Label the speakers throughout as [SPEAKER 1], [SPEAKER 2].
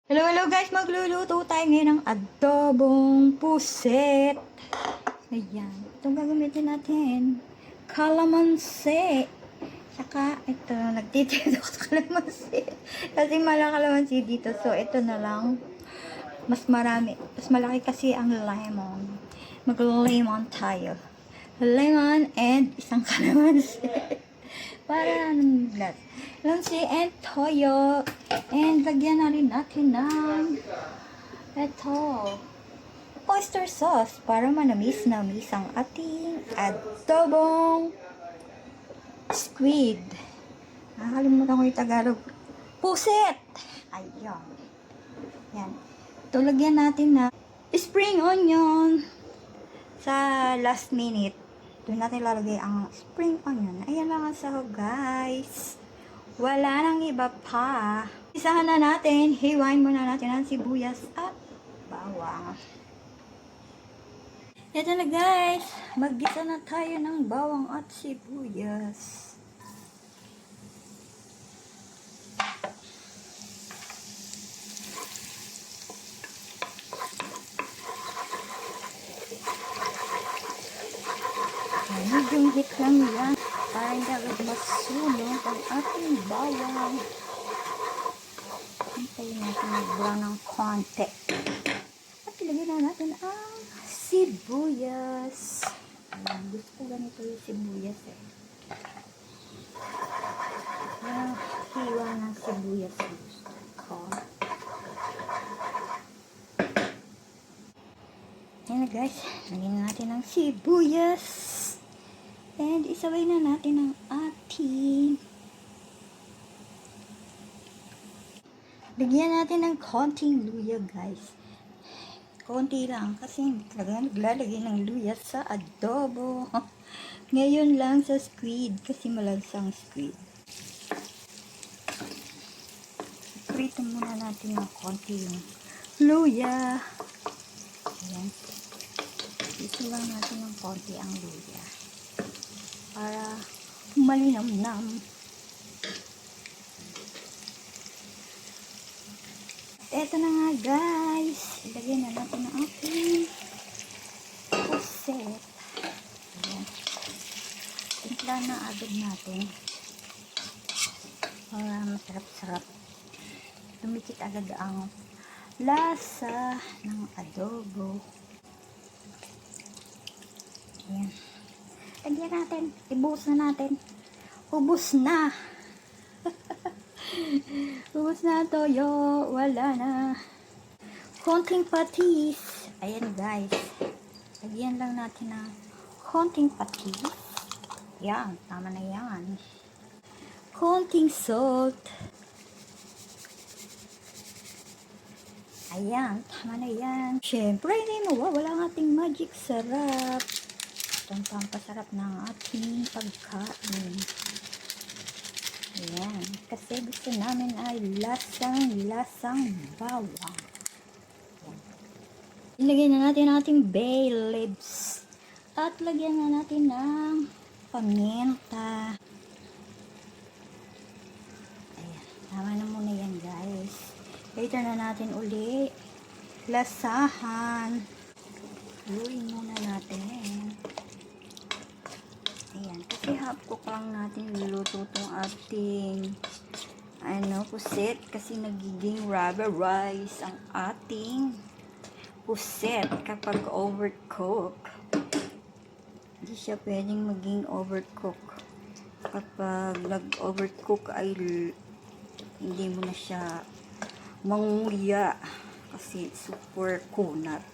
[SPEAKER 1] Hello, hello guys! Magluluto tayo ngayon ng adobong puset. Ayan. Itong gagamitin natin. Kalamansi. Saka, ito, nagtitito ko sa kalamansi. Kasi malang kalamansi dito. So, ito na lang. Mas marami. Mas malaki kasi ang lemon. Mag-lemon tayo. Lemon and isang kalamansi. Para lahat. Lansi and toyo. And lagyan na rin natin ng ito, oyster sauce para manamis-namis ang ating adobong squid. Nakakalimutan ko yung Tagalog. Puset! Ayan. Yan. Ito lagyan natin na spring onion sa last minute. Doon natin lalagay ang spring onion. Ayan lang ang sahog, guys. Wala nang iba pa. Isahan na natin. Hiwain muna natin ang sibuyas at bawang. Ito na, guys. Maggisa na tayo ng bawang at sibuyas. Medium heat lang yan para hindi agad masunog ang ating bawang. Hintayin natin mag-brown ng konti. At ilagay na natin ang sibuyas. Ayan, gusto ko ganito yung sibuyas eh. Ayan, hiwa ng sibuyas gusto ko. Ayan na, guys, lagyan na natin ang sibuyas. And isaway na natin ang ating. Lagyan natin ng konting luya, guys. Konti lang kasi talaga naglalagay ng luya sa adobo. Ngayon lang sa squid kasi malansang squid. Prito muna natin ng konti yung luya. Ayan. Ito lang natin ng konti ang luya para malinamnam. Eto na nga, guys. Ilagay na natin ang ating puset. Ayan. Timpla na agad natin para masarap-sarap. Tumikit agad ang lasa ng adobo. Ayan. Lagyan natin. Ibuhos na natin. Ubus na. Ubus na toyo. Wala na. Konting patis. Ayan, guys. Lagyan lang natin ng konting patis. Yan. Tama na yan. Konting salt. Ayan. Tama na yan. Siyempre, hindi mawawala ang ating magic sarap. Itong pampasarap ng ating pagkain. Ayan. Kasi gusto namin ay lasang bawang. Ayan. Ilagyan na natin ang ating bay leaves. At lagyan na natin ng paminta. Ayan. Tama na muna yan, guys. Later na natin uli lasahan. Luin muna natin. Ayan, kasi half cook lang natin niluto itong ating puset kasi nagiging rubber rice ang ating puset kapag overcook. Hindi siya pwedeng maging overcook. Kapag nag-overcook ay hindi mo na siya manguya kasi super kunat.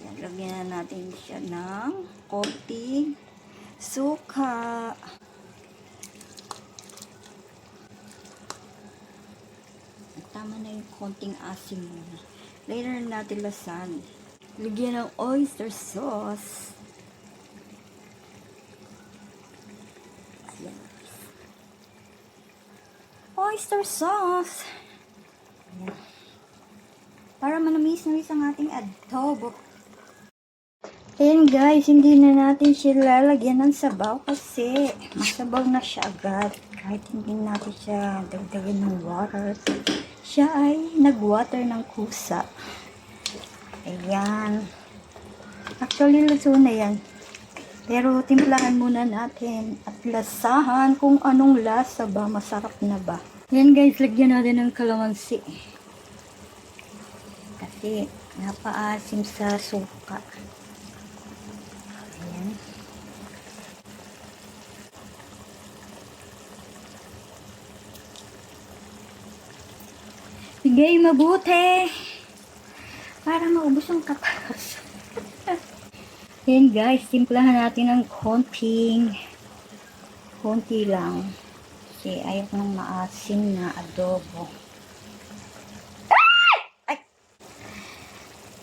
[SPEAKER 1] Ayan, lagyan na natin siya ng konting suka. Tama na yung konting asim muna. Later natin lasan. Lagyan ng oyster sauce. Ayan. Oyster sauce. Ayan. Para manamis-namis ang ating adobo. Ayan, guys, hindi na natin siya lalagyan ng sabaw kasi masabaw na siya agad. Kahit hindi natin siya dagdagan ng water. Siya ay nagwater ng kusa. Ayan. Actually, luto na yan. Pero timplahan muna natin at lasahan kung anong lasa ba, masarap na ba. Yan guys, lagyan natin ng kalamansi. Kasi napaasim sa suka. Ayan. Bigay mabuti para maubos ang katas. Yan guys, timplahan natin ng konti lang. Kasi ayaw ng maasim na adobo. Ay!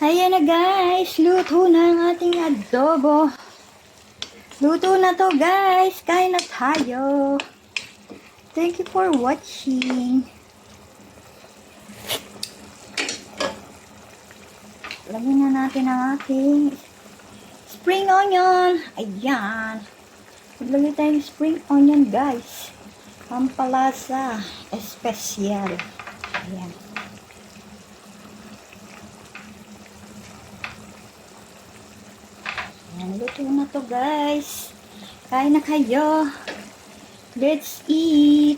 [SPEAKER 1] Ayan na guys, luto na ang ating adobo. Luto na to guys, kain na tayo. Thank you for watching. Lagyan na natin ang ating spring onion. Ayan. Maglagay tayo ng spring onion, guys. Pampalasa. Espesyal. Ayan. Ayan, luto na to, guys. Kain na kayo. Let's eat.